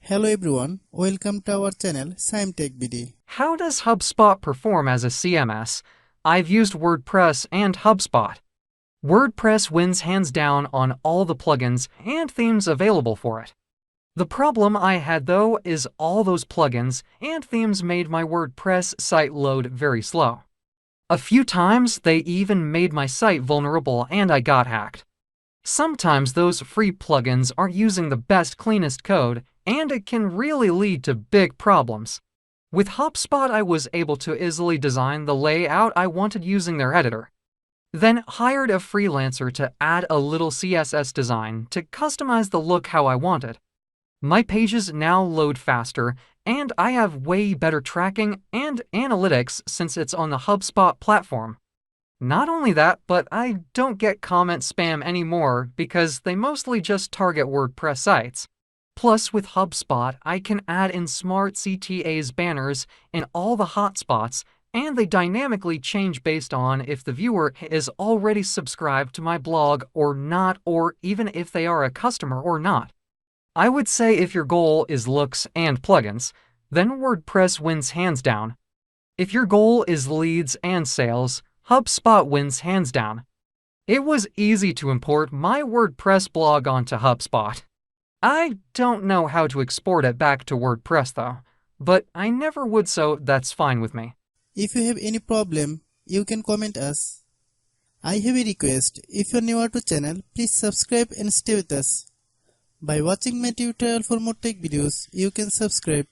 Hello everyone, welcome to our channel Shaem TechBD. How does HubSpot perform as a CMS? I've used WordPress and HubSpot. WordPress wins hands down on all the plugins and themes available for it. The problem I had though is all those plugins and themes made my WordPress site load very slow. A few times they even made my site vulnerable and I got hacked. Sometimes those free plugins aren't using the best, cleanest code, and it can really lead to big problems. With HubSpot, I was able to easily design the layout I wanted using their editor. Then hired a freelancer to add a little CSS design to customize the look how I wanted. My pages now load faster, and I have way better tracking and analytics since it's on the HubSpot platform. Not only that, but I don't get comment spam anymore because they mostly just target WordPress sites. Plus, with HubSpot, I can add in smart CTA's banners in all the hotspots, and they dynamically change based on if the viewer is already subscribed to my blog or not, or even if they are a customer or not. I would say if your goal is looks and plugins, then WordPress wins hands down. If your goal is leads and sales, HubSpot wins hands down. It was easy to import my WordPress blog onto HubSpot. I don't know how to export it back to WordPress though, but I never would, so that's fine with me. If you have any problem, you can comment us. I have a request, if you are new to channel, please subscribe and stay with us. By watching my tutorial for more tech videos, you can subscribe.